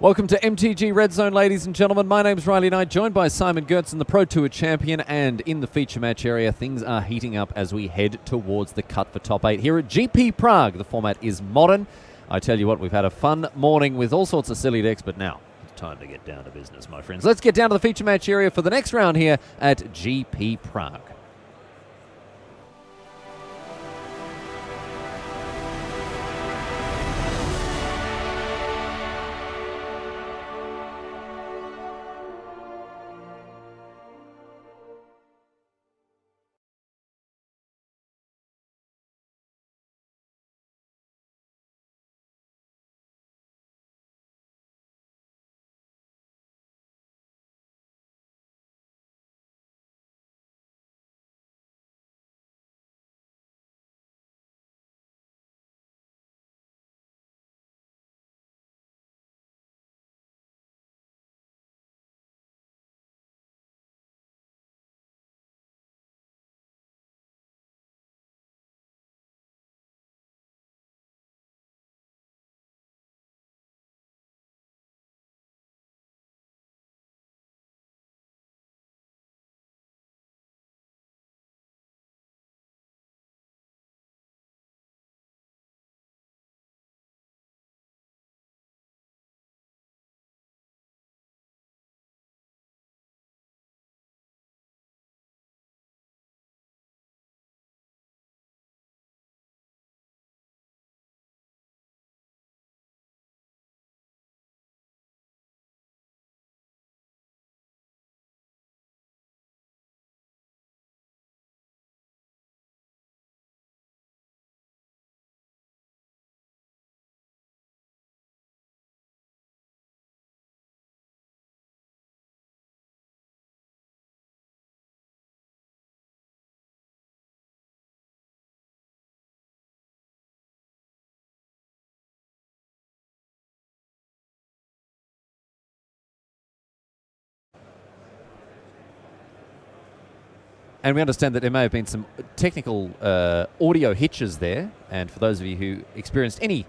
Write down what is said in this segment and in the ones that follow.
Welcome to MTG Red Zone, ladies and gentlemen. My name's Riley Knight, joined by Simon Gertzen, the Pro Tour champion, and in the feature match area, things are heating up as we head towards the cut for top 8 here at GP Prague. The format is modern. I tell you what, we've had a fun morning with all sorts of silly decks, but now it's time to get down to business, my friends. Let's get down to the feature match area for the next round here at GP Prague. And we understand that there may have been some technical audio hitches there. And for those of you who experienced any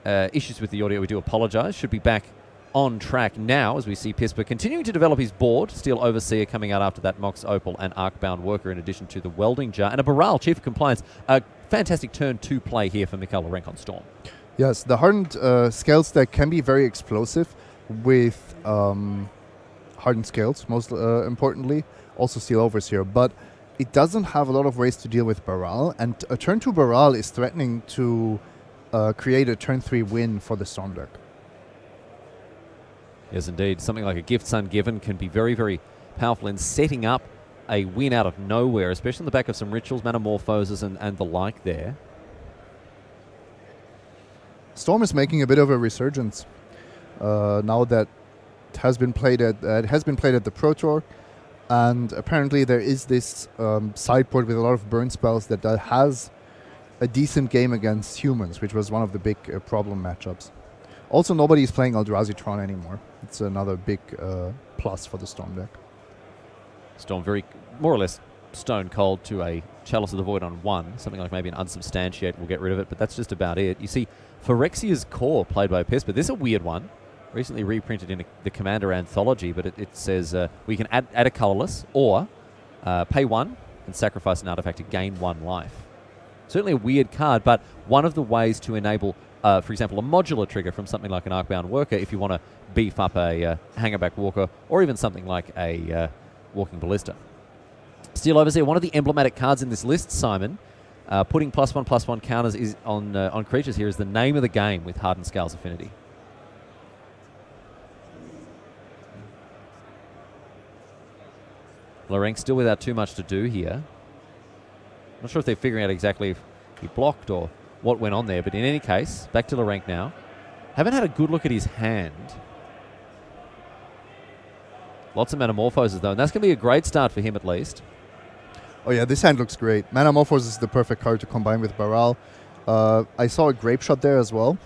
issues with the audio, we do apologise. Should be back on track now as we see Pisper continuing to develop his board. Steel Overseer coming out after that, Mox Opal and Arcbound Worker in addition to the Welding Jar. And a Baral, Chief of Compliance. A fantastic turn 2 play here for Mikhail Lorenk on Storm. Yes, the hardened scales deck can be very explosive with hardened scales, most importantly. Also Steel Overseer, but it doesn't have a lot of ways to deal with Baral, and a turn 2 Baral is threatening to create a turn 3 win for the Storm deck. Yes, indeed. Something like a Gift Ungiven can be very, very powerful in setting up a win out of nowhere, especially on the back of some rituals, Metamorphoses, and the like there. Storm is making a bit of a resurgence now that it has been played at the Pro Tour. And apparently there is this sideboard with a lot of burn spells that has a decent game against humans, which was one of the big problem matchups. Also, nobody is playing Eldrazi Tron anymore. It's another big plus for the Storm deck. Storm very, more or less, stone cold to a Chalice of the Void on 1. Something like maybe an Unsubstantiate will get rid of it, but that's just about it. You see, Phyrexia's Core played by Pisper. This is a weird one. Recently reprinted in the Commander Anthology, but it says we can add a colorless or pay 1 and sacrifice an artifact to gain 1 life. Certainly a weird card, but one of the ways to enable, for example, a modular trigger from something like an Arcbound Worker if you want to beef up a Hangerback Walker or even something like a Walking Ballista. Steel Overseer, one of the emblematic cards in this list, Simon. Putting +1/+1 counters is on creatures here is the name of the game with Hardened Scales Affinity. Lorenk still without too much to do here. Not sure if they're figuring out exactly if he blocked or what went on there, but in any case, back to Lorenk now. Haven't had a good look at his hand. Lots of Metamorphoses though, and that's going to be a great start for him at least. Oh yeah, this hand looks great. Metamorphoses is the perfect card to combine with Baral. I saw a Grape Shot there as well.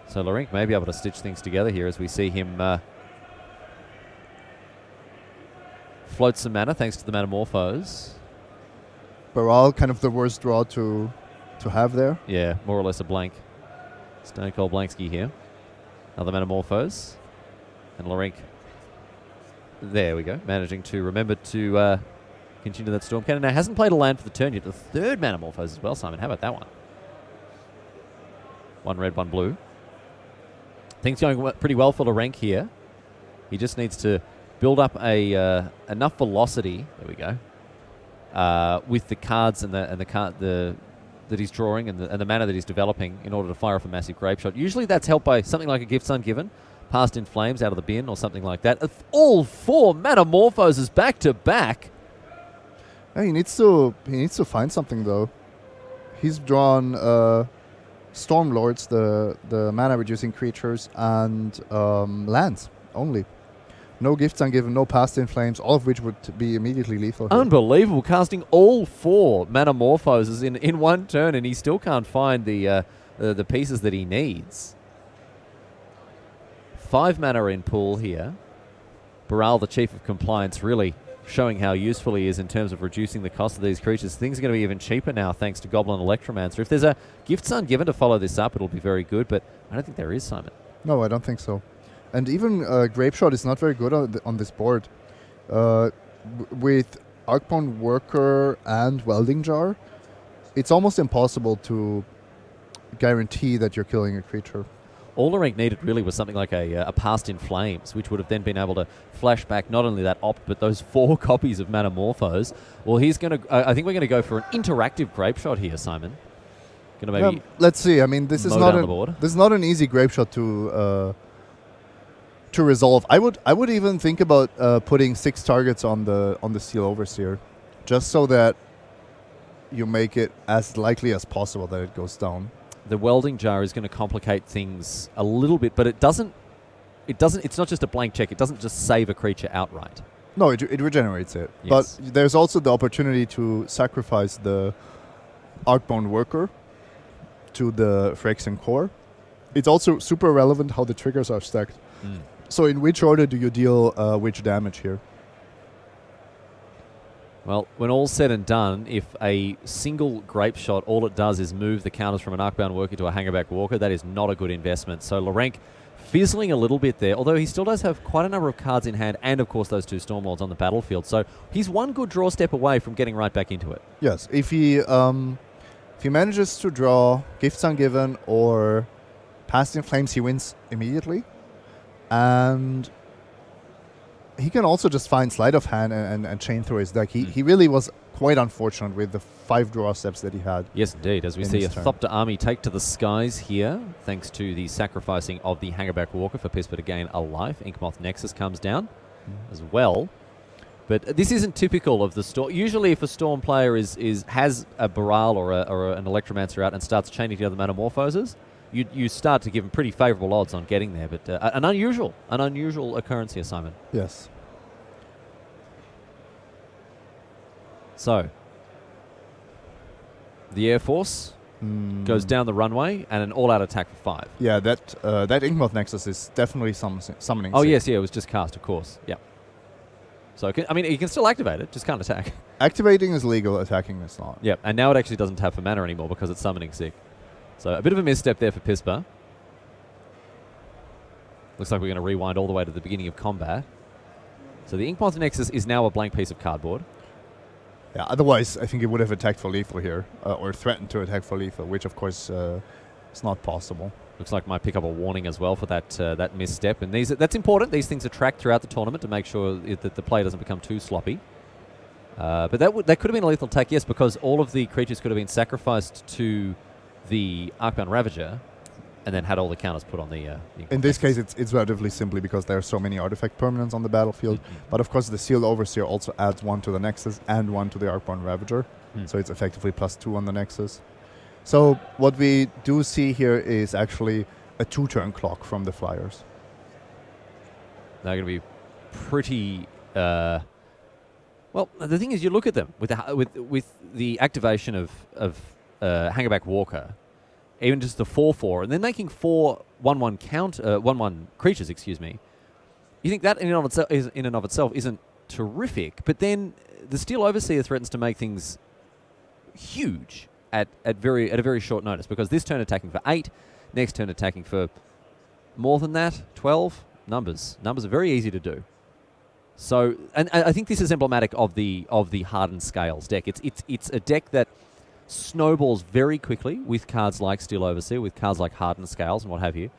So Lorenk may be able to stitch things together here as we see him float some mana thanks to the Metamorphose. Baral, kind of the worst draw to have there. Yeah, more or less a blank. Stone Cold Blankski here. Another Metamorphose. And Lorenk, there we go, managing to remember to continue that Storm Cannon. Now, hasn't played a land for the turn yet. The third Metamorphose as well, Simon. How about that one? One red, one blue. Things going pretty well for Lorenk here. He just needs to build up enough velocity. There we go. With the cards and the card that he's drawing and the mana that he's developing in order to fire off a massive grape shot. Usually that's helped by something like a Gifts Ungiven, Past in Flames out of the bin or something like that. All 4 Metamorphoses back to back. He needs to find something though. He's drawn Stormlords, the mana reducing creatures, and lands only. No Gifts Ungiven, no Past in Flames, all of which would be immediately lethal here. Unbelievable, casting all 4 Metamorphoses in one turn, and he still can't find the pieces that he needs. 5 mana in pool here. Baral, the Chief of Compliance, really showing how useful he is in terms of reducing the cost of these creatures. Things are going to be even cheaper now thanks to Goblin Electromancer. If there's a Gifts Ungiven to follow this up, it'll be very good, but I don't think there is, Simon. No, I don't think so. And even Grape Shot is not very good on this board. With Arcbound Worker and Welding Jar, it's almost impossible to guarantee that you're killing a creature. All Lorenk needed really was something like a Past in Flames, which would have then been able to flash back not only that opt, but those 4 copies of Metamorphose. Well, he's going to. I think we're going to go for an interactive Grape Shot here, Simon. Going to maybe. Let's see. I mean, this is not an easy Grape Shot to resolve. I would even think about putting 6 targets on the Steel Overseer, just so that you make it as likely as possible that it goes down. The Welding Jar is going to complicate things a little bit, but it doesn't. It's not just a blank check. It doesn't just save a creature outright. No, it regenerates it. Yes. But there's also the opportunity to sacrifice the Arcbound Worker to the Phyrexian Core. It's also super relevant how the triggers are stacked. So in which order do you deal which damage here? Well, when all's said and done, if a single Grape Shot, all it does is move the counters from an Arcbound Worker to a Hangerback Walker, that is not a good investment. So Lorenk fizzling a little bit there, although he still does have quite a number of cards in hand and, of course, those 2 Stormlords on the battlefield. So he's one good draw step away from getting right back into it. Yes, if he manages to draw Gifts Ungiven or Past in Flames, he wins immediately. And he can also just find Sleight of Hand and chain through his deck. He really was quite unfortunate with the 5 draw steps that he had. Yes, indeed. As we see a Thopter army take to the skies here, thanks to the sacrificing of the Hangerback Walker for Pisper to gain a life. Inkmoth Nexus comes down as well. But this isn't typical of the Storm. Usually if a Storm player has a Baral or an Electromancer out and starts chaining together Metamorphoses, you start to give him pretty favourable odds on getting there. But an unusual occurrence here, Simon. Yes. So, the Air Force goes down the runway and an all-out attack for 5. Yeah, that Inkmoth Nexus is definitely summoning. Oh, yes, it was just cast, of course. Yeah. So, you can still activate it, just can't attack. Activating is legal, attacking is not. Yeah, and now it actually doesn't have for mana anymore because it's summoning sick. So, a bit of a misstep there for Pisper. Looks like we're going to rewind all the way to the beginning of combat. So, the Inkmoth Nexus is now a blank piece of cardboard. Yeah, otherwise, I think it would have attacked for lethal here, or threatened to attack for lethal, which, of course, is not possible. Looks like might pick up a warning as well for that misstep. And that's important. These things are tracked throughout the tournament to make sure that the play doesn't become too sloppy. But that could have been a lethal attack, yes, because all of the creatures could have been sacrificed to the Arcbound Ravager and then had all the counters put on the in this case, it's relatively simply because there are so many artifact permanents on the battlefield. But of course, the Sealed Overseer also adds 1 to the Nexus and 1 to the Arcbound Ravager. So it's effectively +2 on the Nexus. So what we do see here is actually a 2-turn clock from the Flyers. They're going to be pretty... well, the thing is, you look at them with the activation of Hangerback Walker, even just the 4/4, and then making 4 1/1 1/1 creatures. Excuse me. You think that in and of itself isn't terrific, but then the Steel Overseer threatens to make things huge at a very short notice, because this turn attacking for 8, Next turn attacking for more than that, 12. Numbers are very easy to do. So, and I think this is emblematic of the Hardened Scales deck. It's a deck that snowballs very quickly with cards like Steel Overseer, with cards like Hardened Scales and what have you.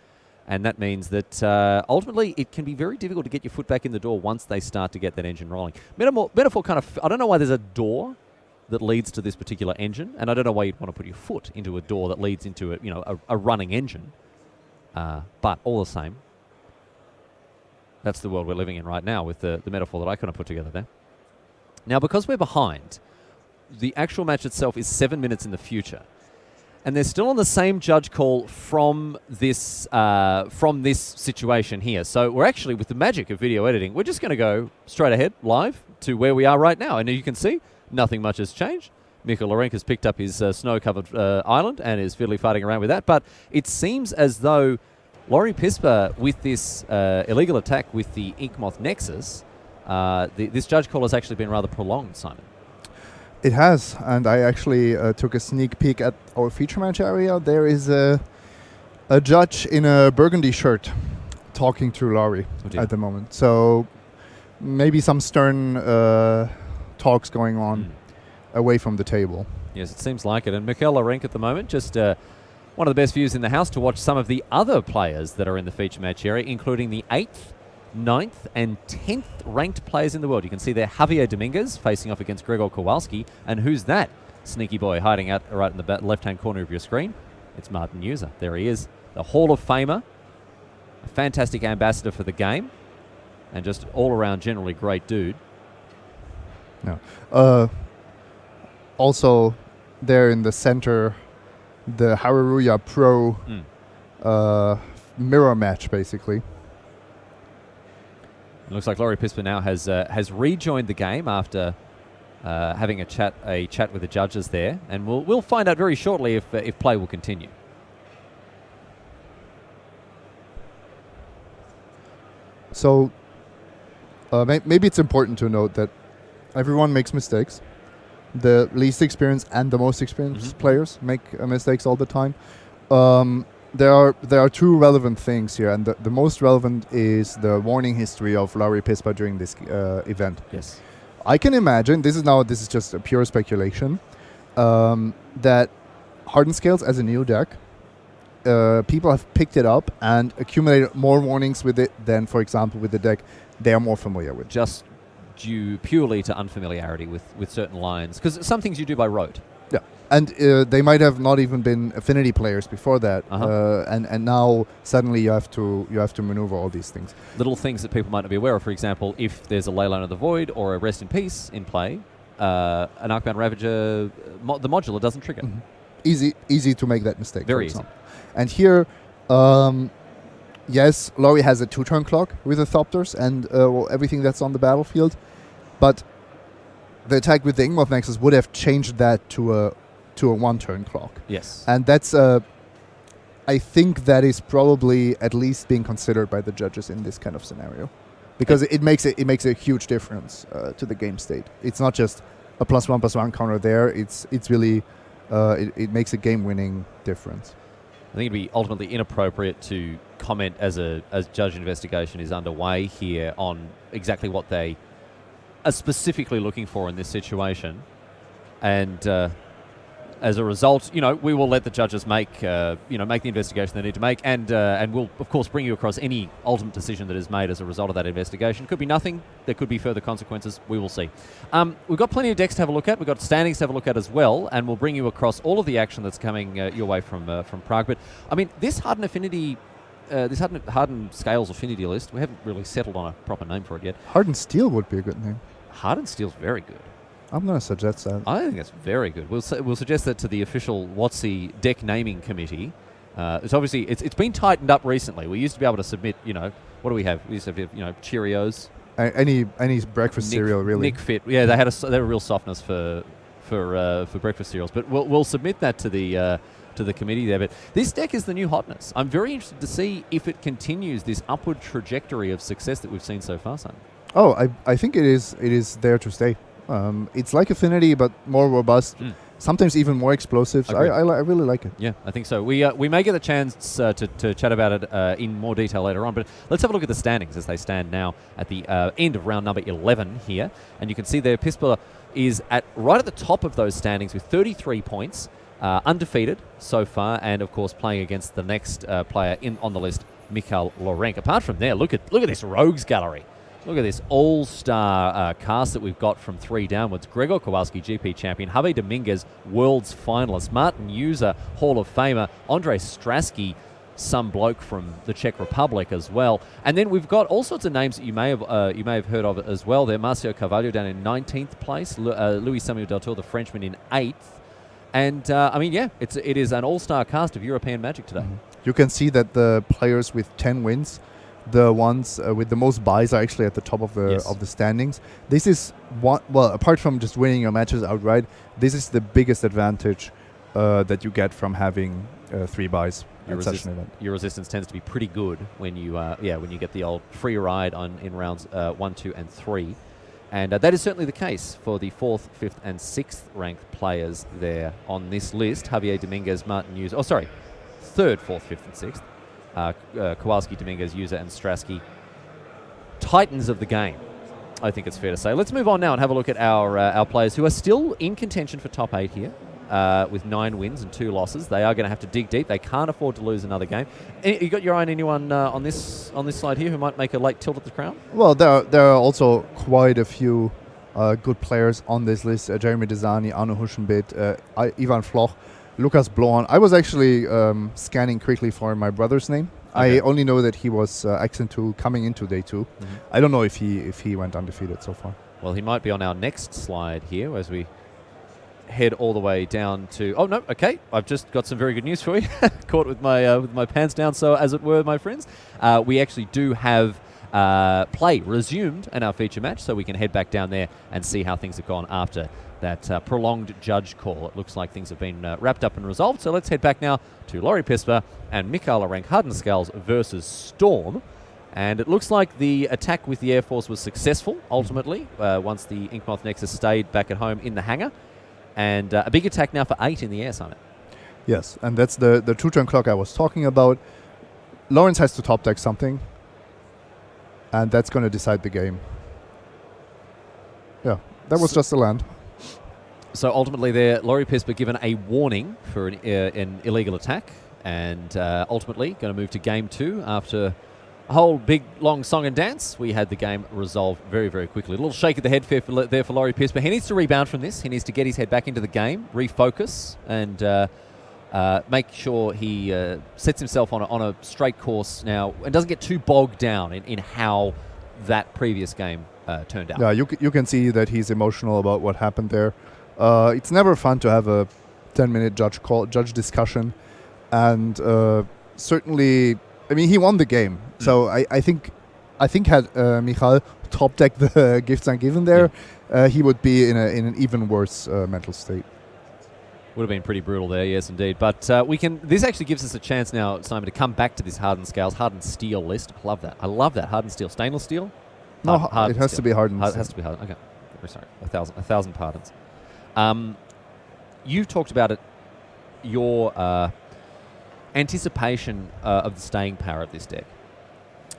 And that means that ultimately it can be very difficult to get your foot back in the door once they start to get that engine rolling. Metaphor kind of, I don't know why there's a door that leads to this particular engine, and I don't know why you'd want to put your foot into a door that leads into a running engine. But all the same, that's the world we're living in right now with the metaphor that I kind of put together there. Now, because we're behind, the actual match itself is 7 minutes in the future. And they're still on the same judge call from this situation here. So we're actually, with the magic of video editing, we're just going to go straight ahead, live, to where we are right now. And you can see, nothing much has changed. Mikhail Lorenk has picked up his snow-covered island and is fiddly-farting around with that. But it seems as though Laurie Pisper, with this illegal attack with the Inkmoth Nexus, this judge call has actually been rather prolonged, Simon. It has, and I actually took a sneak peek at our feature match area. There is a judge in a burgundy shirt talking to Laurie at the moment. So maybe some stern talks going on away from the table. Yes, it seems like it. And Mikhail Lorenk at the moment, just one of the best views in the house to watch some of the other players that are in the feature match area, including the 8th, 9th and 10th ranked players in the world. You can see there Javier Dominguez facing off against Gregor Kowalski. And who's that sneaky boy hiding out right in the left-hand corner of your screen? It's Martin User. There he is, the Hall of Famer, a fantastic ambassador for the game, and just all-around generally great dude. No. Also, there in the center, the Haruruya Pro mirror match, basically. It looks like Laurie Pisper now has rejoined the game after having a chat with the judges there, and we'll find out very shortly if play will continue. So maybe it's important to note that everyone makes mistakes. The least experienced and the most experienced players make mistakes all the time. There are two relevant things here, and the most relevant is the warning history of Laurie Pisper during this event. Yes, I can imagine, this is just a pure speculation, that Hardened Scales as a new deck, people have picked it up and accumulated more warnings with it than, for example, with the deck they are more familiar with. Just due purely to unfamiliarity with certain lines, because some things you do by rote. Yeah, and they might have not even been affinity players before that, and now suddenly you have to maneuver all these things. Little things that people might not be aware of. For example, if there's a Leyline of the Void or a Rest in Peace in play, an Arcbound Ravager, the modular doesn't trigger. Easy to make that mistake. Very easy. And here, yes, Laurie has a 2-turn clock with the Thopters and everything that's on the battlefield, but the attack with the Inkmoth Nexus would have changed that to a 1-turn clock. Yes. And that's I think that is probably at least being considered by the judges in this kind of scenario, because it makes a huge difference to the game state. It's not just a +1/+1 counter there. It's really it makes a game-winning difference. I think it'd be ultimately inappropriate to comment as judge investigation is underway here on exactly what they are specifically looking for in this situation, and as a result, we will let the judges make the investigation they need to make, and we'll of course bring you across any ultimate decision that is made as a result of that investigation. Could be nothing. There could be further consequences. We will see. We've got plenty of decks to have a look at. We've got standings to have a look at as well, and we'll bring you across all of the action that's coming your way from Prague. But I mean, this Hardened Affinity. This Hardened Scales Affinity list, we haven't really settled on a proper name for it yet. Hardened Steel would be a good name. Hardened Steel's very good. I'm going to suggest that. I think that's very good. We'll suggest that to the official WotC deck naming committee. It's obviously it's been tightened up recently. We used to be able to submit, what do we have? We used to have, Cheerios. Any breakfast cereal, really. Nick Fit. Yeah, they had a real softness for breakfast cereals. But we'll submit that to the committee there. But this deck is the new hotness. I'm very interested to see if it continues this upward trajectory of success that we've seen so far, Simon. Oh, I think it is there to stay. It's like Affinity, but more robust. sometimes even more explosive. So I really like it. Yeah, I think so. We may get the chance to chat about it in more detail later on, but let's have a look at the standings as they stand now at the end of round number 11 here. And you can see there Pispa is right at the top of those standings with 33 points, undefeated so far, and of course playing against the next player on the list, Mikhail Lorenk. Apart from there, look at this rogues gallery. Look at this all-star cast that we've got from 3 downwards. Gregor Kowalski, GP champion. Javier Dominguez, world's finalist. Martin User, Hall of Famer. Andrei Strasky, some bloke from the Czech Republic as well. And then we've got all sorts of names that you may have heard of as well there. Marcio Carvalho down in 19th place. Luis Samuel Del Toro, the Frenchman, in 8th. And, it is an all-star cast of European Magic today. Mm-hmm. You can see that the players with 10 wins, the ones with the most buys, are actually at the top of the standings. This is apart from just winning your matches outright, this is the biggest advantage that you get from having 3 buys at such an event. Your resistance tends to be pretty good when you get the old free ride in rounds 1, 2, and 3. And that is certainly the case for the 4th, 5th, and 6th ranked players there on this list. Javier Dominguez, Martin User. 3rd, 4th, 5th, and 6th. Kowalski, Dominguez, User, and Strasky. Titans of the game, I think it's fair to say. Let's move on now and have a look at our players who are still in contention for top 8 here. With 9 wins and 2 losses. They are going to have to dig deep. They can't afford to lose another game. You got your eye on anyone on this slide here who might make a late tilt at the crown? Well, there are also quite a few good players on this list. Jeremy Desani, Arno Huschenbeth, Ivan Floch, Lukas Blohan. I was actually scanning quickly for my brother's name. Okay. I only know that he was Accent 2 coming into day 2. Mm-hmm. I don't know if he went undefeated so far. Well, he might be on our next slide here as we head all the way down to... Oh, no, okay. I've just got some very good news for you. Caught with my pants down, so as it were, my friends. We actually do have play resumed in our feature match, so we can head back down there and see how things have gone after that prolonged judge call. It looks like things have been wrapped up and resolved, so let's head back now to Laurie Pispa and Mikhail Lorenk Hardenscales versus Storm. And it looks like the attack with the Air Force was successful, ultimately, once the Inkmoth Nexus stayed back at home in the hangar. And a big attack now for 8 in the air, Simon. Yes, and that's the 2-turn clock I was talking about. Lawrence has to top deck something, and that's going to decide the game. Yeah, that was just a land. So ultimately there, Laurie Pispa given a warning for an illegal attack, and ultimately going to move to game 2 after a whole big, long song and dance. We had the game resolved very, very quickly. A little shake of the head there for Laurie Pispa. He needs to rebound from this. He needs to get his head back into the game, refocus, and make sure he sets himself on a straight course now and doesn't get too bogged down in how that previous game turned out. Yeah, you can see that he's emotional about what happened there. It's never fun to have a 10-minute judge discussion, and certainly... I mean, he won the game, so I think had Michal top decked the gifts ungiven there, he would be in an even worse mental state. Would have been pretty brutal there, yes, indeed. But we can. This actually gives us a chance now, Simon, to come back to this hardened scales, hardened steel list. I love that. I love that hardened steel, stainless steel. No, it has to be hardened. It has to be hardened. Okay, very sorry. A thousand pardons. You've talked about it. Your anticipation of the staying power of this deck.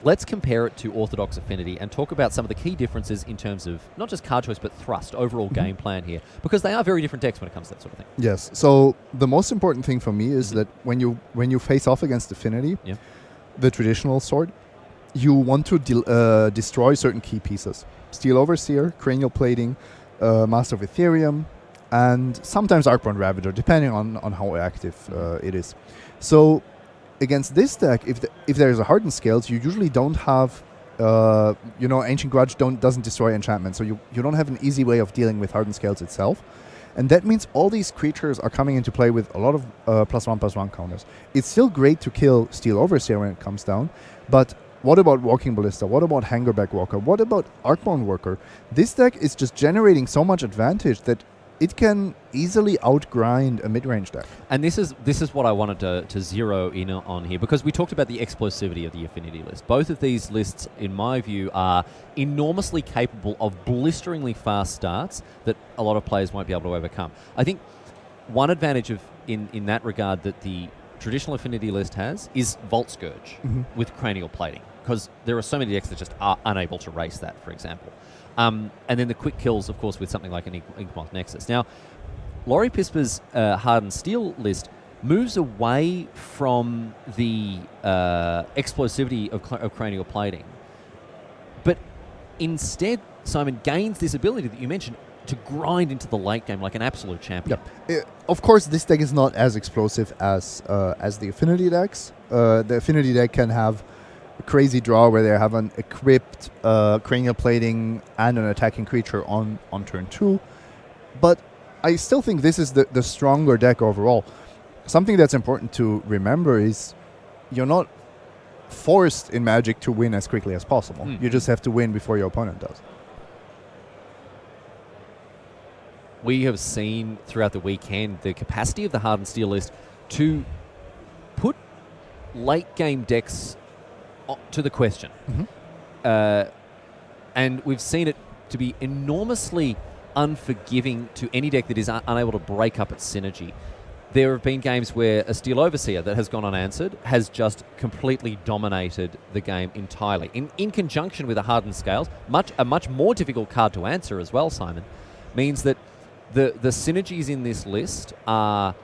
Let's compare it to Orthodox Affinity and talk about some of the key differences in terms of not just card choice but thrust, overall game plan here, because they are very different decks when it comes to that sort of thing. Yes. So the most important thing for me is that when you face off against Affinity, the traditional sort, you want to destroy certain key pieces. Steel Overseer, Cranial Plating, Master of Ethereum, and sometimes Arcborn Ravager, depending on how active it is. So against this deck, if there's a hardened scales, you usually don't have, Ancient Grudge doesn't destroy enchantment, so you don't have an easy way of dealing with hardened scales itself. And that means all these creatures are coming into play with a lot of +1/+1 counters. It's still great to kill Steel Overseer when it comes down, but what about Walking Ballista? What about Hangerback Walker? What about Arcborn Worker? This deck is just generating so much advantage that it can easily outgrind a mid-range deck. And this is what I wanted to zero in on here, because we talked about the explosivity of the Affinity list. Both of these lists, in my view, are enormously capable of blisteringly fast starts that a lot of players won't be able to overcome. I think one advantage in that regard that the traditional affinity list has is Volt Scourge with cranial plating, because there are so many decks that just are unable to race that, for example. And then the quick kills, of course, with something like an Inkmoth Nexus. Now, Laurie Pispa's Hardened Steel list moves away from the explosivity of cranial plating, but instead, Simon gains this ability that you mentioned to grind into the late game like an absolute champion. Yep. Of course, this deck is not as explosive as the affinity decks. The affinity deck can have a crazy draw where they have an equipped cranial plating and an attacking creature on turn 2. But I still think this is the stronger deck overall. Something that's important to remember is you're not forced in Magic to win as quickly as possible. You just have to win before your opponent does. We have seen throughout the weekend the capacity of the Hardened Steel list to put late game decks to the question. And we've seen it to be enormously unforgiving to any deck that is unable to break up its synergy. There have been games where a Steel Overseer that has gone unanswered has just completely dominated the game entirely. In conjunction with the Hardened Scales, a much more difficult card to answer as well, Simon, means that the synergies in this list are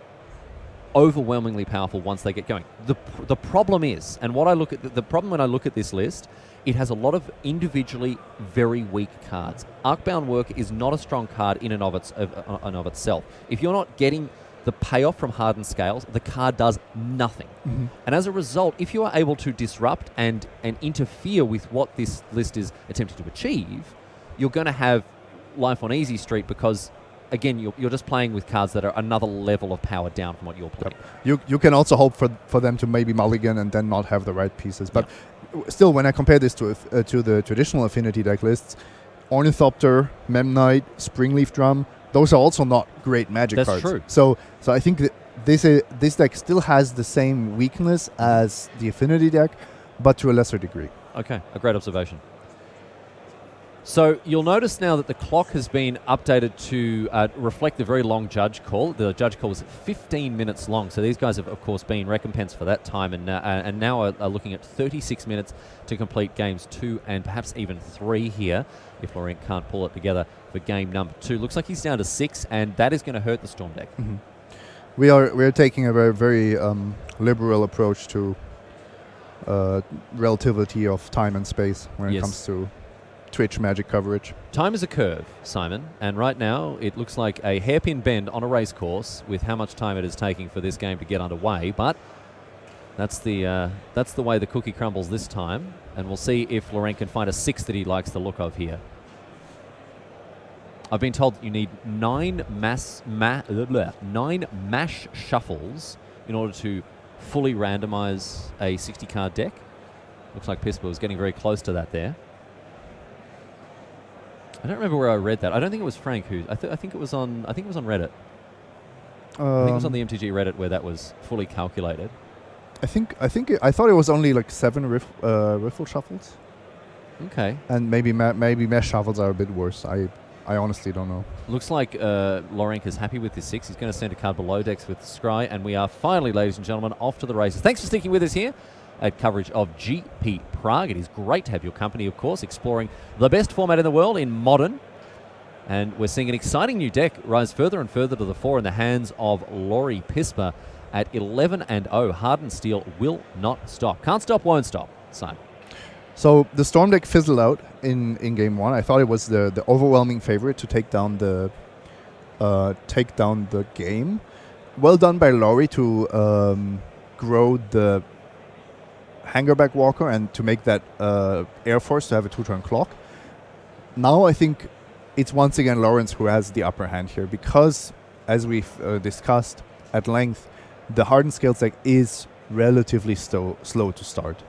overwhelmingly powerful once they get going. The problem is, and what I look at the problem when I look at this list, it has a lot of individually very weak cards. Arcbound Worker is not a strong card in and of itself. If you're not getting the payoff from Hardened Scales, the card does nothing. And as a result, if you are able to disrupt and interfere with what this list is attempting to achieve, you're going to have life on easy street because, again, you're just playing with cards that are another level of power down from what you're playing. You can also hope for them to maybe mulligan and then not have the right pieces. But still, when I compare this to the traditional affinity deck lists, Ornithopter, Memnite, Springleaf Drum, those are also not great Magic cards. That's true. So I think that this deck still has the same weakness as the affinity deck, but to a lesser degree. Okay, a great observation. So you'll notice now that the clock has been updated to reflect the very long judge call. The judge call was 15 minutes long, so these guys have, of course, been recompensed for that time, and now are looking at 36 minutes to complete games 2 and perhaps even 3 here, if Laurent can't pull it together for game number 2. Looks like he's down to 6, and that is going to hurt the Storm deck. We are taking a very liberal approach to relativity of time and space when it comes to Twitch Magic coverage. Time is a curve, Simon, and right now it looks like a hairpin bend on a race course with how much time it is taking for this game to get underway, but that's the way the cookie crumbles this time, and we'll see if Laurent can find a 6 that he likes the look of here. I've been told that you need 9 mash shuffles in order to fully randomize a 60-card deck. Looks like Pispa was getting very close to that there. I don't remember where I read that. I don't think it was Frank who. I think it was on. I think it was on Reddit. I think it was on the MTG Reddit where that was fully calculated. I thought it was only like 7 riffle shuffles. Okay. And maybe mesh shuffles are a bit worse. I honestly don't know. Looks like Laurent is happy with this 6. He's going to send a card below decks with Scry, and we are finally, ladies and gentlemen, off to the races. Thanks for sticking with us here at coverage of GP Prague. It is great to have your company, of course, exploring the best format in the world in Modern. And we're seeing an exciting new deck rise further and further to the fore in the hands of Laurie Pispa at 11-0. Hardened Steel will not stop. Can't stop, won't stop. Simon. So the Storm deck fizzled out in game 1. I thought it was the overwhelming favorite to take down the game. Well done by Laurie to grow the Hangerback Walker and to make that Air Force to have a 2-turn clock. Now I think it's once again Lawrence who has the upper hand here because, as we've discussed at length, the Hardened Scales deck is relatively slow to start.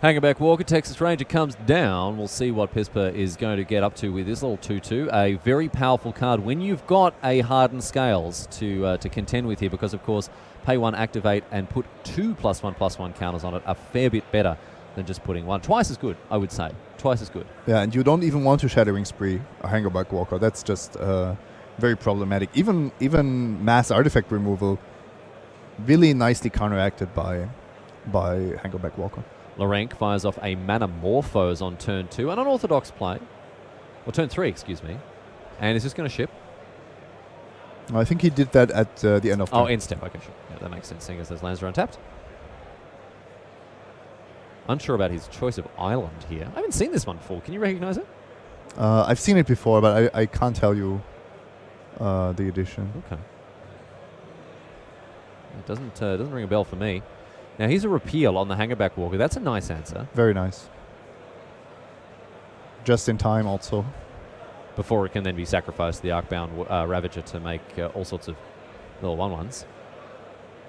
Hangerback Walker, Texas Ranger comes down. We'll see what Pispa is going to get up to with this little 2-2. A very powerful card when you've got a Hardened Scales to contend with here because, of course, pay 1, activate, and put 2 +1/+1 counters on it. A fair bit better than just putting 1. Twice as good, I would say. Twice as good. Yeah, and you don't even want to Shattering Spree a Hangerback Walker. That's just very problematic. Even mass artifact removal, really nicely counteracted by Hankleback Walker. Lorenk fires off a Manamorphose on turn 2, an unorthodox play. Or turn 3, excuse me. And is just going to ship. I think he did that at the end of turn. Oh, end step. Okay, sure. Yeah, that makes sense, seeing as those lands are untapped. Unsure about his choice of island here. I haven't seen this one before. Can you recognize it? I've seen it before, but I can't tell you the edition. Okay. It doesn't ring a bell for me. Now, here's a repeal on the Hangerback Walker. That's a nice answer. Very nice. Just in time, also. Before it can then be sacrificed to the Arcbound Ravager to make all sorts of little 1/1s.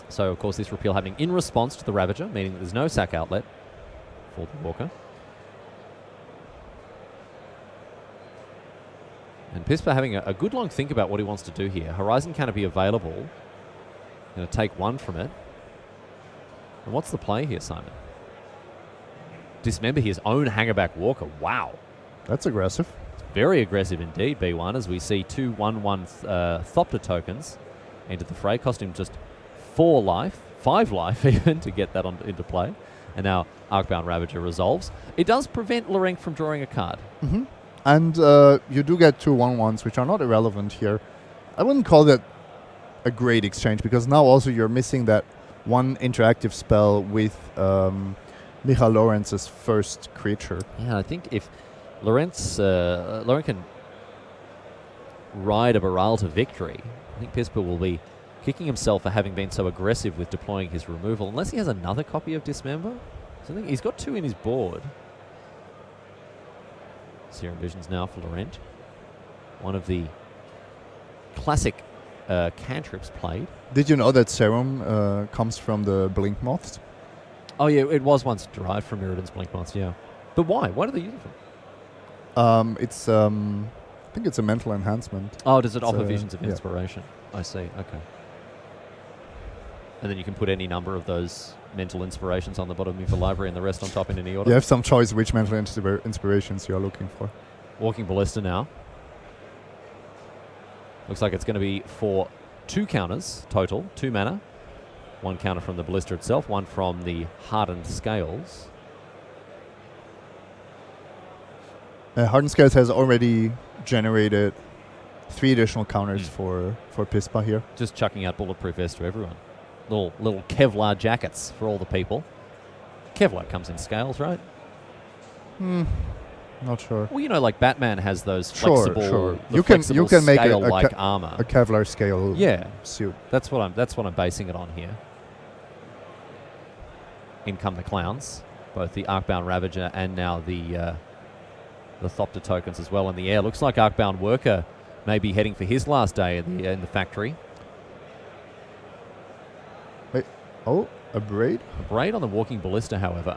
So, of course, this repeal happening in response to the Ravager, meaning that there's no sack outlet for the Walker. And Pispa having a good long think about what he wants to do here. Horizon Canopy available. Going to take one from it. And what's the play here, Simon? Dismember his own Hangerback Walker. Wow. That's aggressive. It's very aggressive indeed, B1, as we see 2 1/1 Thopter tokens into the fray. Cost him just 4 life, 5 life even, to get that into play. And now Arcbound Ravager resolves. It does prevent Lorenk from drawing a card. Mm-hmm. And you do get 2 1/1s, which are not irrelevant here. I wouldn't call that a great exchange, because now also you're missing that one interactive spell with Michael Lorenz's first creature. Yeah, I think if Lorenk can ride a Baral to victory, I think Pispa will be kicking himself for having been so aggressive with deploying his removal, unless he has another copy of Dismember. So I think he's got 2 in his board. Serum Visions now for Laurent. One of the classic cantrips played. Did you know that Serum comes from the Blink Moths? Oh yeah, it was once derived from Mirrodin's Blink Moths, yeah. But why? Why do they use it for? It's I think it's a mental enhancement. Oh, does it offer visions of inspiration? Yeah. I see, okay. And then you can put any number of those mental inspirations on the bottom of your library and the rest on top in any order. You have some choice which mental inspirations you're looking for. Walking Ballista now. Looks like it's going to be for 2 counters total, 2 mana. 1 counter from the Ballista itself, 1 from the Hardened Scales. Hardened Scales has already generated 3 additional counters for Pispa here. Just chucking out Bulletproof Vest to everyone. Little Kevlar jackets for all the people. Kevlar comes in scales, right? Not sure. Well, you know, like Batman has those flexible, sure. You can make scale-like armor. A Kevlar scale suit. That's what I'm basing it on here. In come the clowns, both the Arcbound Ravager and now the Thopter tokens as well in the air. Looks like Arcbound Worker may be heading for his last day in the factory. Wait, a Braid? A Braid on the Walking Ballista, however,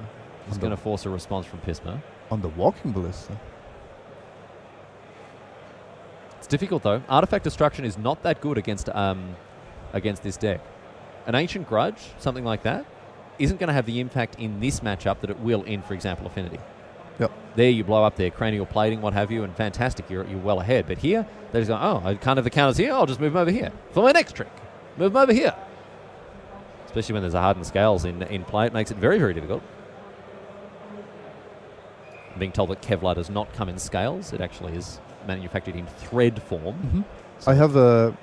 is going to force a response from Pisma. On the Walking Ballista? It's difficult, though. Artifact Destruction is not that good against this deck. An Ancient Grudge, something like that, isn't going to have the impact in this matchup that it will in, for example, Affinity. Yep. There you blow up their cranial plating, what have you, and fantastic, you're well ahead. But here, they're just going, oh, I can't have the counters here, I'll just move them over here. For my next trick, move them over here. Especially when there's a Hardened Scales in play, it makes it very, very difficult. I'm being told that Kevlar does not come in scales, it actually is manufactured in thread form. Mm-hmm. So I have a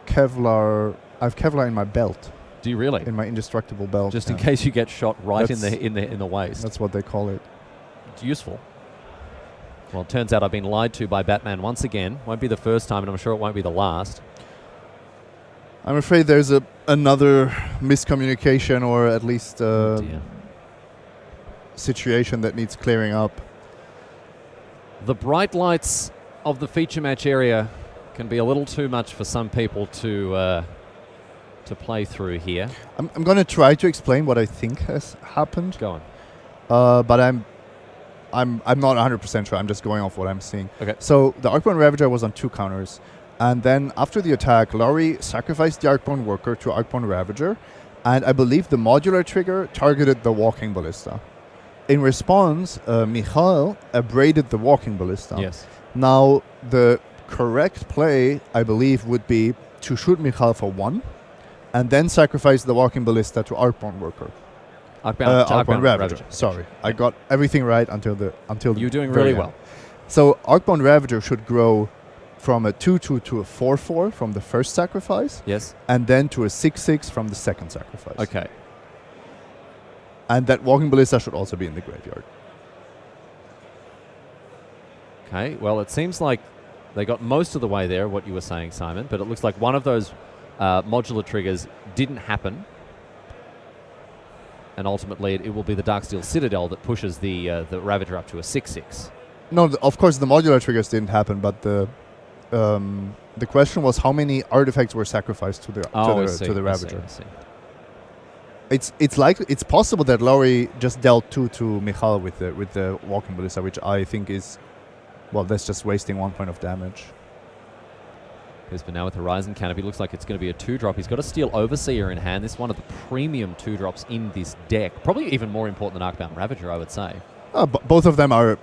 Kevlar, I have Kevlar in my belt. Do you really? In my indestructible belt. Just in case you get shot right in the waist. That's what they call it. It's useful. Well, it turns out I've been lied to by Batman once again. Won't be the first time, and I'm sure it won't be the last. I'm afraid there's another miscommunication, or at least situation that needs clearing up. The bright lights of the feature match area can be a little too much for some people to play through here. I'm going to try to explain what I think has happened. Go on. But I'm not 100% sure. I'm just going off what I'm seeing. Okay. So the Arcbound Ravager was on 2 counters. And then after the attack, Laurie sacrificed the Arcbound Worker to Arcbound Ravager. And I believe the modular trigger targeted the Walking Ballista. In response, Michael abraded the Walking Ballista. Yes. Now, the correct play, I believe, would be to shoot Michal for 1 and then sacrifice the Walking Ballista to Arcbound Worker. Arcbound Ravager. Sorry. I got everything right until You're doing really well. So Arcbound Ravager should grow from a 2/2 to a 4/4 from the first sacrifice. Yes. And then to a 6/6 from the second sacrifice. Okay. And that Walking Ballista should also be in the graveyard. Okay. Well, it seems like they got most of the way there, what you were saying, Simon, but it looks like one of those modular triggers didn't happen. And ultimately, it will be the Darksteel Citadel that pushes the Ravager up to a 6/6. No, of course the modular triggers didn't happen, but the question was how many artifacts were sacrificed to the Ravager. I see. It's possible that Laurie just dealt 2 to Michal with the Walking Ballista, which I think is, well, that's just wasting 1 point of damage. Pisper now with Horizon Canopy. Looks like it's going to be a 2-drop. He's got a Steel Overseer in hand. This is one of the premium 2-drops in this deck. Probably even more important than Arcbound Ravager, I would say. Both of them are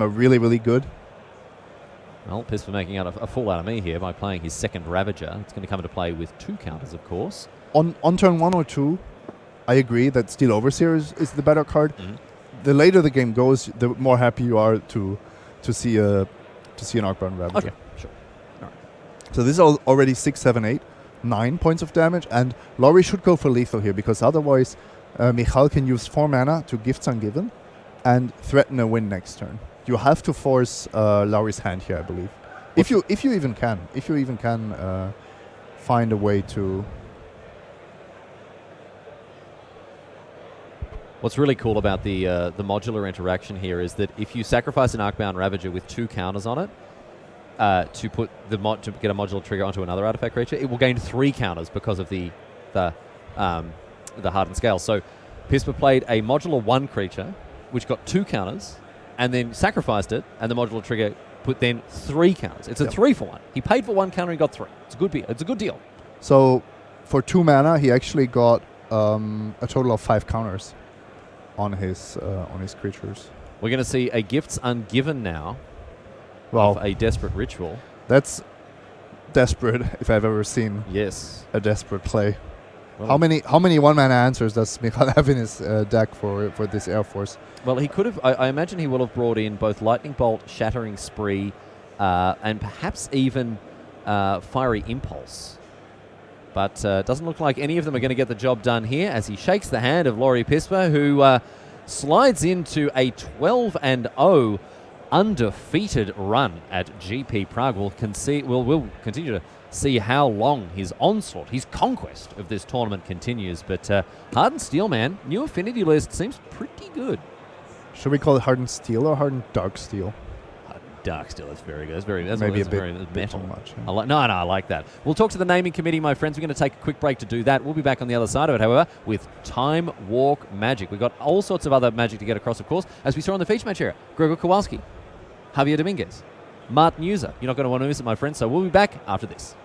really, really good. Well, Pisper making out a fool out of me here by playing his second Ravager. It's going to come into play with 2 counters, of course. On turn 1 or 2, I agree that Steel Overseer is the better card. Mm-hmm. The later the game goes, the more happy you are to see an Arcbound Ravager. Okay, sure. So this is already 6, 7, 8, 9 points of damage, and Laurie should go for lethal here because otherwise Michal can use 4 mana to Gifts Ungiven and threaten a win next turn. You have to force Laurie's hand here, I believe. If you even can find a way to. What's really cool about the modular interaction here is that if you sacrifice an Arcbound Ravager with 2 counters on it, to put to get a modular trigger onto another artifact creature, it will gain 3 counters because of the hardened scale. So Pisper played a modular 1 creature, which got 2 counters, and then sacrificed it, and the modular trigger put then 3 counters. It's a 3-for-1. He paid for 1 counter and got 3. It's a good deal. So for 2 mana, he actually got a total of 5 counters on his creatures. We're going to see a Gifts Ungiven now. Well, a Desperate Ritual. That's desperate if I've ever seen a desperate play. Well, how many 1-mana answers does Michal have in his deck for this Air Force? Well, he could have. I imagine he will have brought in both Lightning Bolt, Shattering Spree, and perhaps even Fiery Impulse. But doesn't look like any of them are going to get the job done here as he shakes the hand of Laurie Pisper, who slides into a 12-0 undefeated run at GP Prague. We'll continue to see how long his onslaught, his conquest of this tournament continues. But Hardened Steel, man, new affinity list seems pretty good. Should we call it Hardened Steel or Hardened Dark Steel? Dark Steel, that's very good. That's maybe very a bit metal. too much. Yeah. I like that. We'll talk to the naming committee, my friends. We're going to take a quick break to do that. We'll be back on the other side of it, however, with Time Walk Magic. We've got all sorts of other magic to get across, of course, as we saw in the feature match area. Gregor Kowalski, Javier Dominguez, Martin User. You're not going to want to miss it, my friends, so we'll be back after this.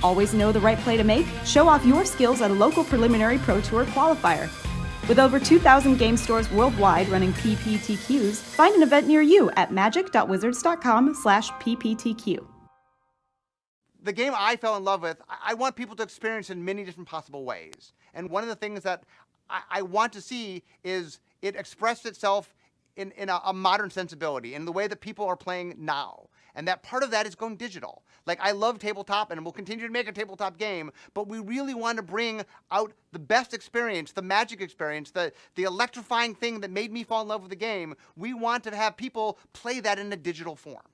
Always know the right play to make? Show off your skills at a local preliminary Pro Tour qualifier. With over 2,000 game stores worldwide running PPTQs, find an event near you at magic.wizards.com/PPTQ. The game I fell in love with, I want people to experience in many different possible ways. And one of the things that I want to see is it expressed itself in a modern sensibility, in the way that people are playing now. And that part of that is going digital. Like, I love tabletop, and we'll continue to make a tabletop game, but we really want to bring out the best experience, the magic experience, the electrifying thing that made me fall in love with the game. We want to have people play that in a digital form.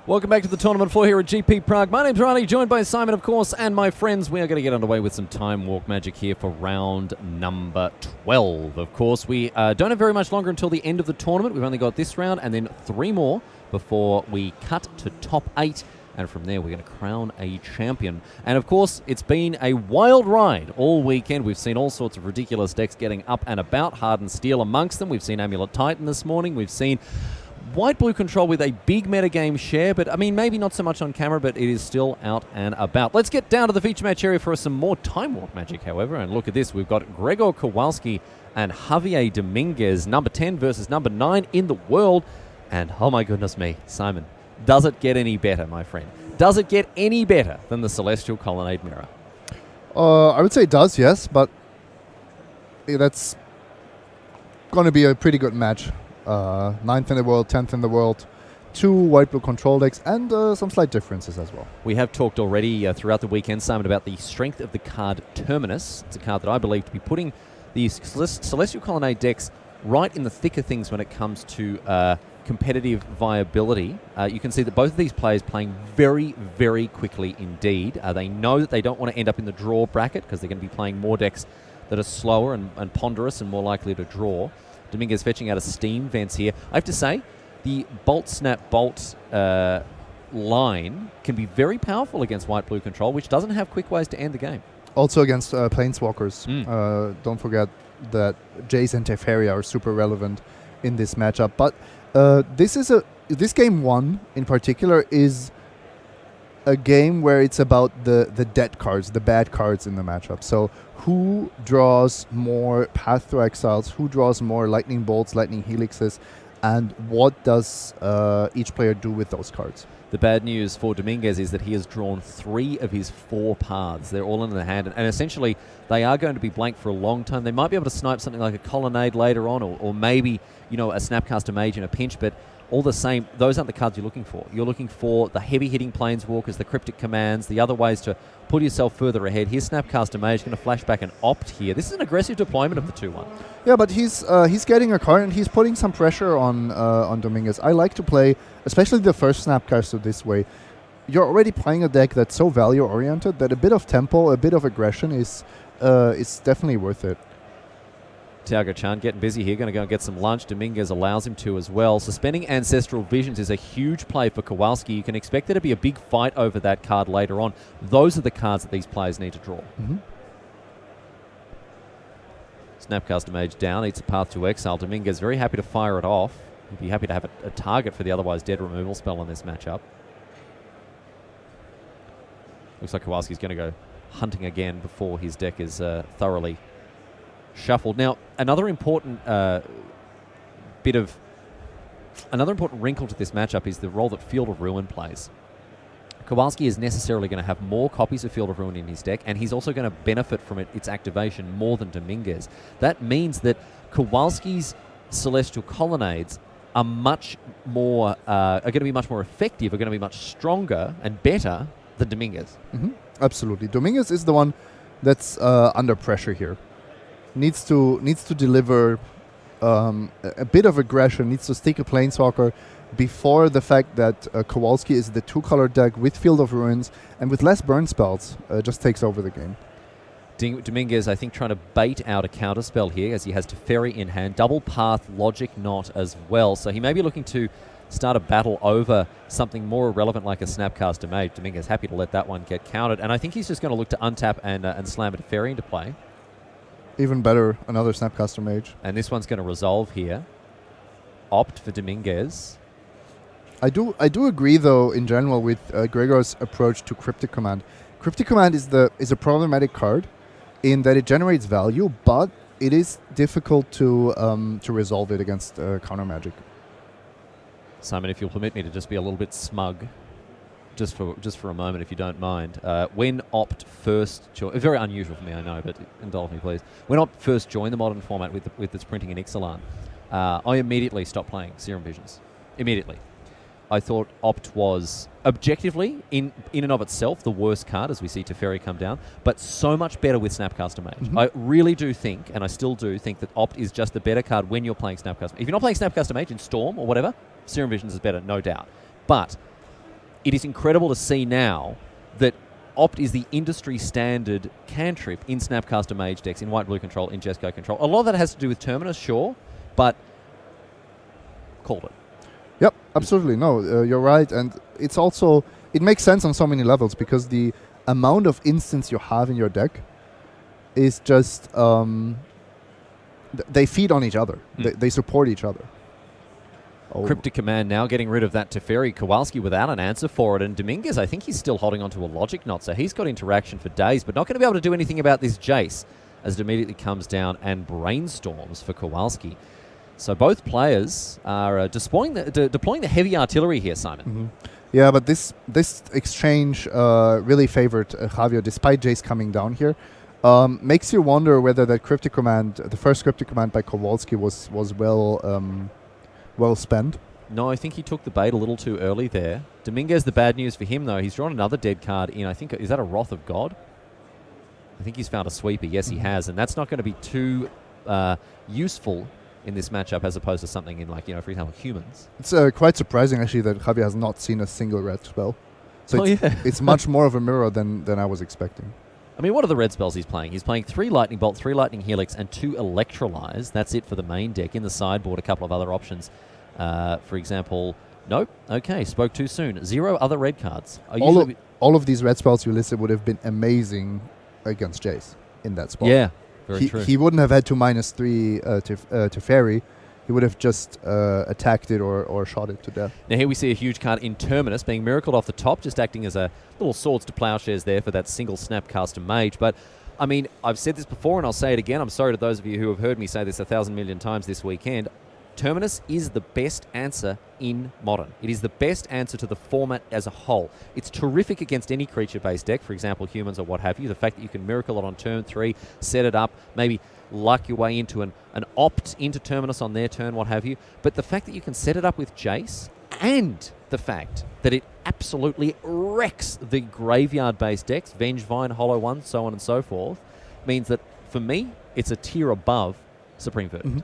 Welcome back to the Tournament 4 here at GP Prague. My name's Riley, joined by Simon, of course, and my friends. We are going to get underway with some Time Walk Magic here for round number 12. Of course, we don't have very much longer until the end of the tournament. We've only got this round and then 3 more before we cut to top 8. And from there, we're going to crown a champion. And of course, it's been a wild ride all weekend. We've seen all sorts of ridiculous decks getting up and about. Hardened Steel amongst them. We've seen Amulet Titan this morning. We've seen White-Blue Control with a big metagame share, but I mean, maybe not so much on camera, but it is still out and about. Let's get down to the feature match area for some more Time Walk Magic, however, and look at this. We've got Gregor Kowalski and Javier Dominguez, number 10 versus number 9 in the world. And oh my goodness me, Simon, does it get any better, my friend? Does it get any better than the Celestial Colonnade Mirror? I would say it does, yes, but that's going to be a pretty good match. 9th in the world, 10th in the world, 2 White-Blue Control decks, and some slight differences as well. We have talked already throughout the weekend, Simon, about the strength of the card Terminus. It's a card that I believe to be putting these Celestial Colonnade decks right in the thick of things when it comes to competitive viability. You can see that both of these players playing very, very quickly indeed. They know that they don't want to end up in the draw bracket because they're going to be playing more decks that are slower and ponderous and more likely to draw. Dominguez fetching out of Steam Vents here. I have to say, the Bolt Snap Bolt line can be very powerful against White-Blue Control, which doesn't have quick ways to end the game. Also against Planeswalkers. Don't forget that Jace and Teferi are super relevant in this matchup. But this game 1 in particular is a game where it's about the dead cards, the bad cards in the matchup. So who draws more Path to Exiles, who draws more Lightning Bolts, Lightning Helixes, and what does each player do with those cards? The bad news for Dominguez is that he has drawn 3 of his 4 paths. They're all in the hand, and essentially they are going to be blank for a long time. They might be able to snipe something like a Colonnade later on, or maybe, you know, a Snapcaster Mage in a pinch, but all the same, those aren't the cards you're looking for. You're looking for the heavy-hitting Planeswalkers, the Cryptic Commands, the other ways to put yourself further ahead. Here's Snapcaster Mage going to flash back and Opt here. This is an aggressive deployment of the 2-1. Yeah, but he's getting a card and he's putting some pressure on Dominguez. I like to play, especially the first Snapcaster this way. You're already playing a deck that's so value-oriented that a bit of tempo, a bit of aggression is definitely worth it. Tiago Chan getting busy here, going to go and get some lunch. Dominguez allows him to as well. Suspending Ancestral Visions is a huge play for Kowalski. You can expect there to be a big fight over that card later on. Those are the cards that these players need to draw. Snapcaster Mage down, eats a Path to Exile. Dominguez very happy to fire it off. He'd be happy to have a target for the otherwise dead removal spell on this matchup. Looks like Kowalski's going to go hunting again before his deck is thoroughly shuffled. Now, another important wrinkle to this matchup is the role that Field of Ruin plays. Kowalski is necessarily going to have more copies of Field of Ruin in his deck, and he's also going to benefit from its activation more than Dominguez. That means that Kowalski's Celestial Colonnades are much more are going to be much more effective, are going to be much stronger and better than Dominguez. Absolutely. Dominguez is the one that's under pressure here. Needs to deliver a bit of aggression, needs to stick a Planeswalker before the fact that Kowalski is the 2-color deck with Field of Ruins and with less burn spells just takes over the game. Dominguez, I think, trying to bait out a counterspell here as he has Teferi in hand. Double Path, Logic Knot as well. So he may be looking to start a battle over something more irrelevant like a Snapcaster Mage. Dominguez happy to let that one get countered. And I think he's just going to look to untap and slam a Teferi into play. Even better, another Snapcaster Mage. And this one's going to resolve here. Opt for Dominguez. I do agree, though, in general, with Gregor's approach to Cryptic Command. Cryptic Command is a problematic card in that it generates value, but it is difficult to resolve it against counter magic. Simon, if you'll permit me to just be a little bit smug, just for a moment, if you don't mind. When Opt first joined, very unusual for me, I know, but indulge me, please. When Opt first joined the modern format with its printing in Ixalan, I immediately stopped playing Serum Visions. Immediately. I thought Opt was objectively, in and of itself, the worst card as we see Teferi come down, but so much better with Snapcaster Mage. I really do think, and I still do think, that Opt is just the better card when you're playing Snapcaster Mage. If you're not playing Snapcaster Mage in Storm or whatever, Serum Visions is better, no doubt. But it is incredible to see now that Opt is the industry standard cantrip in Snapcaster Mage decks, in White Blue Control, in Jesco Control. A lot of that has to do with Terminus, sure, but called it. Yep, absolutely. No, you're right. And it's also, it makes sense on so many levels because the amount of instants you have in your deck is just, they feed on each other. They support each other. Cryptic Command now getting rid of that Teferi. Kowalski without an answer for it. And Dominguez, I think he's still holding on to a Logic Knot, so he's got interaction for days, but not going to be able to do anything about this Jace as it immediately comes down and brainstorms for Kowalski. So both players are deploying the heavy artillery here, Simon. Mm-hmm. Yeah, but this exchange really favored Javier, despite Jace coming down here. Makes you wonder whether that Cryptic Command, the first Cryptic Command by Kowalski was well spent. No, I think he took the bait a little too early there. Dominguez, the bad news for him, though, he's drawn another dead card in, I think, is that a Wrath of God? I think he's found a sweeper. Yes, he has. And that's not going to be too useful in this matchup as opposed to something in, like, for example, humans. It's quite surprising, actually, that Javier has not seen a single red spell. So it's much more of a mirror than I was expecting. I mean, what are the red spells he's playing? He's playing 3 Lightning Bolt, 3 Lightning Helix, and 2 Electrolyze. That's it for the main deck. In the sideboard, a couple of other options. For example, nope. Okay, spoke too soon. 0 other red cards. All of these red spells you listed would have been amazing against Jace in that spot. Yeah, very true. He wouldn't have had to -3 to Fairy. He would have just attacked it or shot it to death. Now here we see a huge card in Terminus being miracled off the top, just acting as a little swords to plowshares there for that single Snapcaster Mage. But, I mean, I've said this before and I'll say it again. I'm sorry to those of you who have heard me say this 1,000 million times this weekend. Terminus is the best answer in Modern. It is the best answer to the format as a whole. It's terrific against any creature-based deck, for example, humans or what have you. The fact that you can Miracle it on turn 3, set it up, maybe luck your way into an Opt into Terminus on their turn, what have you. But the fact that you can set it up with Jace and the fact that it absolutely wrecks the graveyard-based decks, Vengevine, Hollow One, so on and so forth, means that, for me, it's a tier above Supreme Verdict. Mm-hmm.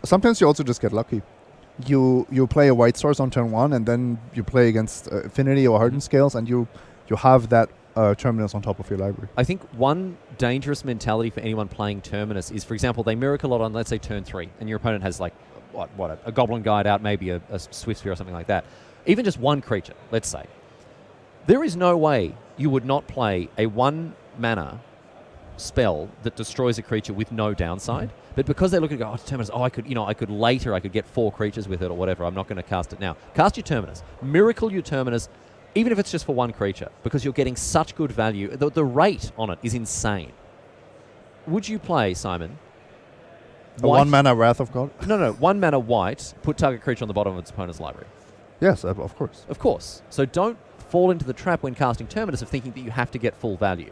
Sometimes you also just get lucky. You play a White Source on turn 1, and then you play against Affinity or Hardened Scales, and you have that Terminus on top of your library. I think one dangerous mentality for anyone playing Terminus is, for example, they Miracle it on, let's say, turn 3, and your opponent has, like, a Goblin Guide out, maybe a Swift Sphere or something like that. Even just one creature, let's say. There is no way you would not play a 1-mana spell that destroys a creature with no downside. But because they look and go, Terminus, I could later get 4 creatures with it or whatever. I'm not going to cast it now. Cast your Terminus. Miracle your Terminus, even if it's just for 1 creature, because you're getting such good value. The rate on it is insane. Would you play, Simon? A 1-mana Wrath of God? No. 1-mana white, put target creature on the bottom of its opponent's library. Yes, of course. Of course. So don't fall into the trap when casting Terminus of thinking that you have to get full value.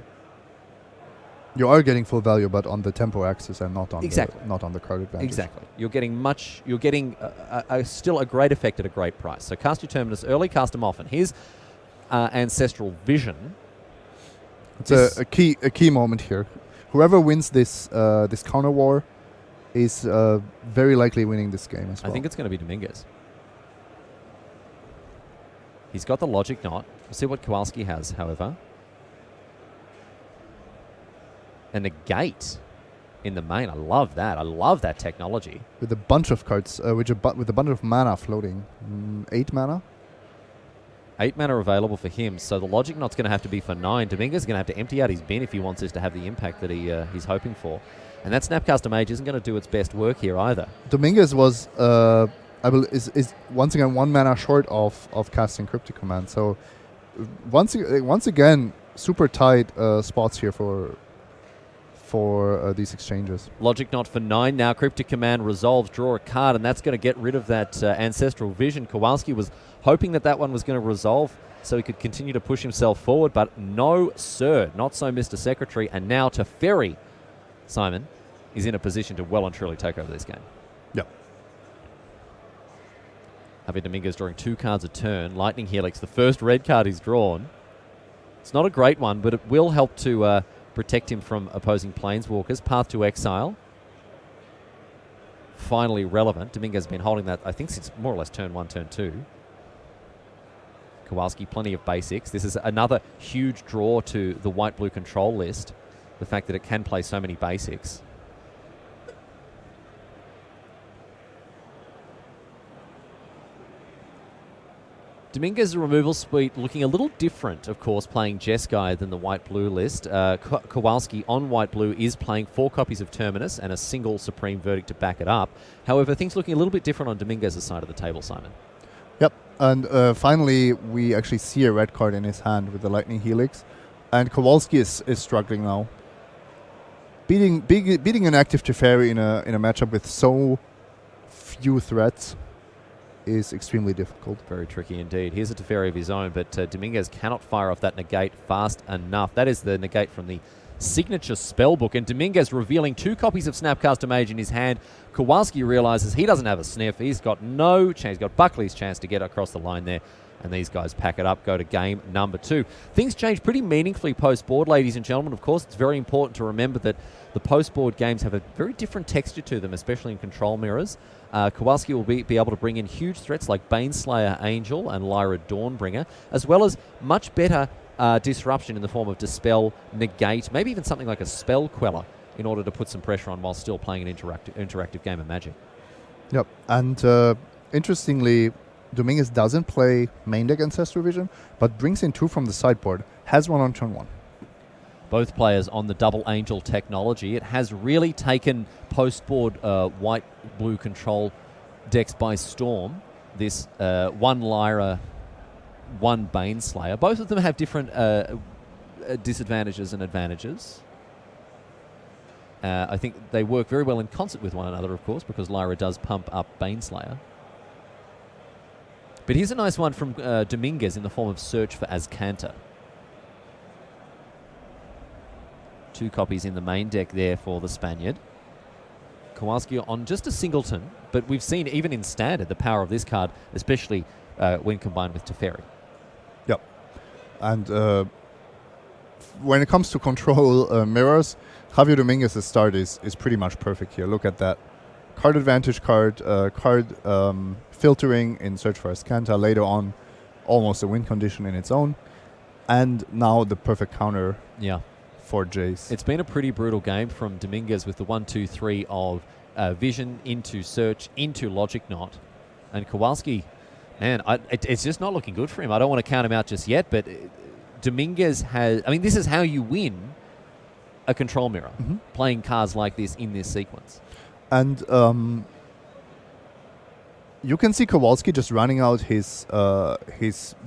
You are getting full value, but on the tempo axis and not on the card advantage. Exactly. You're getting still a great effect at a great price. So cast your Terminus early, cast them often. Here's Ancestral Vision. It's a key moment here. Whoever wins this counter war is very likely winning this game as well. I think it's going to be Dominguez. He's got the Logic Knot. We'll see what Kowalski has, however. And a Gate in the main. I love that. I love that technology. With a bunch of cards, with a bunch of mana floating. 8 mana? 8 mana available for him, so the Logic Knot's going to have to be for 9. Dominguez is going to have to empty out his bin if he wants this to have the impact that he's hoping for. And that Snapcaster Mage isn't going to do its best work here either. Dominguez was, is once again 1 mana short of casting Cryptic Command. So once again, super tight spots here for these exchanges. Logic Knot for 9 now. Cryptic Command resolves, draw a card, and that's going to get rid of that Ancestral Vision. Kowalski was hoping that one was going to resolve so he could continue to push himself forward, but no, sir. Not so, Mr. Secretary. And now Teferi, Simon, is in a position to well and truly take over this game. Yep. Javier Dominguez drawing 2 cards a turn. Lightning Helix, the first red card he's drawn. It's not a great one, but it will help to protect him from opposing Planeswalkers. Path to Exile. Finally relevant. Dominguez has been holding that, I think, since more or less turn 1, turn 2. Kowalski, plenty of basics. This is another huge draw to the white-blue control list, the fact that it can play so many basics. Dominguez's removal suite looking a little different, of course, playing Jeskai than the white-blue list. Kowalski on white-blue is playing 4 copies of Terminus and a single Supreme Verdict to back it up. However, things looking a little bit different on Dominguez's side of the table, Simon. Yep, and finally we actually see a red card in his hand with the Lightning Helix, and Kowalski is struggling now. Beating an active Teferi in a matchup with so few threats is extremely difficult. Very tricky indeed. Here's a Teferi of his own, but Dominguez cannot fire off that negate fast enough. That is the negate from the signature spellbook, and Dominguez revealing 2 copies of Snapcaster Mage in his hand. Kowalski realizes he doesn't have a sniff. He's got no chance. He's got Buckley's chance to get across the line there, and these guys pack it up, go to game number 2. Things change pretty meaningfully post-board, ladies and gentlemen. Of course, it's very important to remember that the post-board games have a very different texture to them, especially in control mirrors. Kowalski will be able to bring in huge threats like Baneslayer Angel and Lyra Dawnbringer, as well as much better disruption in the form of Dispel, Negate, maybe even something like a Spell Queller in order to put some pressure on while still playing an interactive game of Magic. Yep, and interestingly, Dominguez doesn't play main deck Ancestral Vision, but brings in 2 from the sideboard, has 1 on turn 1. Both players on the double Angel technology. It has really taken post-board white-blue control decks by storm. This 1 Lyra, 1 Baneslayer. Both of them have different disadvantages and advantages. I think they work very well in concert with one another, of course, because Lyra does pump up Baneslayer. But here's a nice one from Dominguez in the form of Search for Azcanta. 2 copies in the main deck there for the Spaniard. Kowalski on just a singleton, but we've seen even in Standard the power of this card, especially when combined with Teferi. Yep. And when it comes to control mirrors, Javier Dominguez's start is pretty much perfect here. Look at that. Card advantage card, filtering in Search for Azcanta, later on almost a win condition in its own, and now the perfect counter for Jace. It's been a pretty brutal game from Dominguez with the 1-2-3 of Vision into Search into Logic Knot, and Kowalski, man, it's just not looking good for him. I don't want to count him out just yet, but Dominguez has, I mean, this is how you win a control mirror, playing cards like this in this sequence. And you can see Kowalski just running out his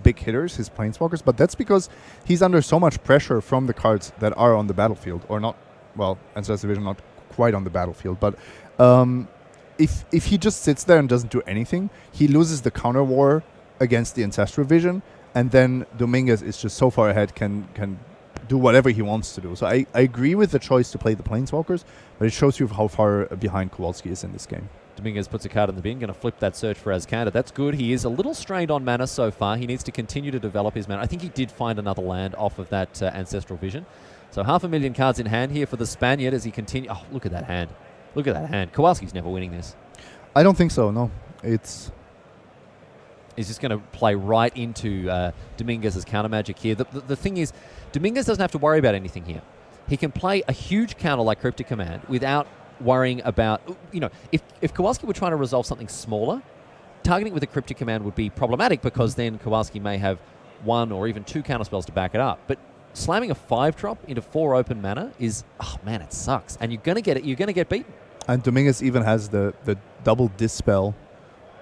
big hitters, his planeswalkers, but that's because he's under so much pressure from the cards that are on the battlefield, or not, well, Ancestral Vision not quite on the battlefield, but if he just sits there and doesn't do anything, he loses the counter war against the Ancestral Vision, and then Dominguez is just so far ahead, can do whatever he wants to do. So I agree with the choice to play the planeswalkers, but it shows you how far behind Kowalski is in this game. Dominguez puts a card in the bin, going to flip that Search for Azcanta. That's good. He is a little strained on mana so far. He needs to continue to develop his mana. I think he did find another land off of that Ancestral Vision. So 500,000 cards in hand here for the Spaniard as he continues. Oh, look at that hand. Look at that hand. Kowalski's never winning this. I don't think so, no. He's just going to play right into Dominguez's counter magic here. The thing is, Dominguez doesn't have to worry about anything here. He can play a huge counter like Cryptic Command without worrying about, if Kowalski were trying to resolve something smaller, targeting with a Cryptic Command would be problematic because then Kowalski may have 1 or even 2 counter spells to back it up. But slamming a 5-drop into 4 open mana is, oh man, it sucks. And you're going to get it. You're going to get beaten. And Dominguez even has the double Dispel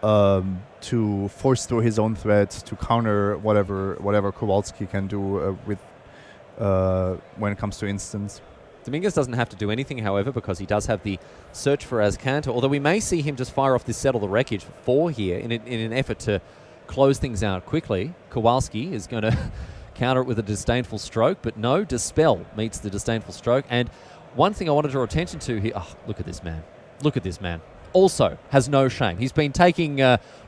to force through his own threats to counter whatever Kowalski can do with when it comes to instants. Dominguez doesn't have to do anything, however, because he does have the Search for Azcanta, although we may see him just fire off this Settle the Wreckage for 4 here in an effort to close things out quickly. Kowalski is going to counter it with a Disdainful Stroke, but no, Dispel meets the Disdainful Stroke. And one thing I want to draw attention to here, oh, look at this man. Look at this man. Also has no shame. He's been taking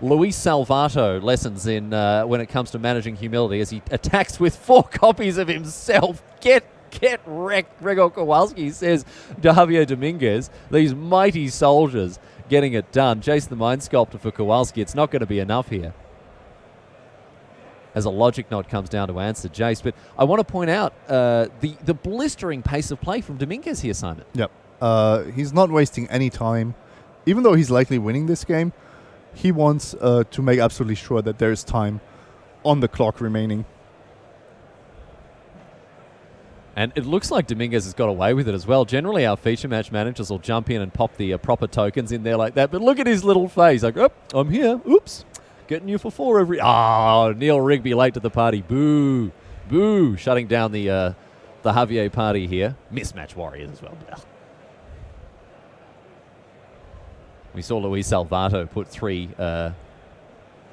Luis Salvato lessons in when it comes to managing humility as he attacks with 4 copies of himself. Get wrecked, Gregor Kowalski, says Javier Dominguez. These mighty soldiers getting it done. Jace the Mind Sculptor for Kowalski. It's not going to be enough here. as a logic knot comes down to answer Jace. But I want to point out the blistering pace of play from Dominguez here, Simon. Yep. He's not wasting any time. Even though he's likely winning this game, he wants to make absolutely sure that there is time on the clock remaining. And it looks like Dominguez has got away with it as well. Generally, our feature match managers will jump in and pop the proper tokens in there like that. But look at his little face. Like, oh, I'm here. Oops. Getting you for 4 every... Neil Rigby late to the party. Boo. Boo. Shutting down the Javier party here. Mismatch Warriors as well. Ugh. We saw Luis Salvato put 3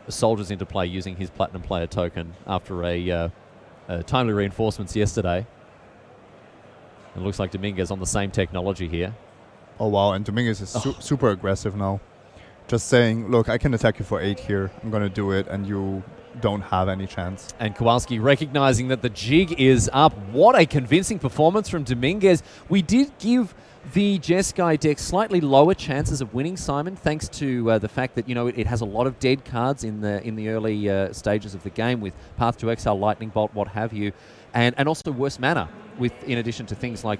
soldiers into play using his Platinum Player token after a timely reinforcements yesterday. It looks like Dominguez on the same technology here. Oh, wow. And Dominguez is super aggressive now. Just saying, look, I can attack you for 8 here. I'm going to do it, and you don't have any chance. And Kowalski recognizing that the jig is up. What a convincing performance from Dominguez. We did give the Jeskai deck slightly lower chances of winning, Simon, thanks to the fact that, it has a lot of dead cards in the early stages of the game with Path to Exile, Lightning Bolt, what have you, and also worse mana, in addition to things like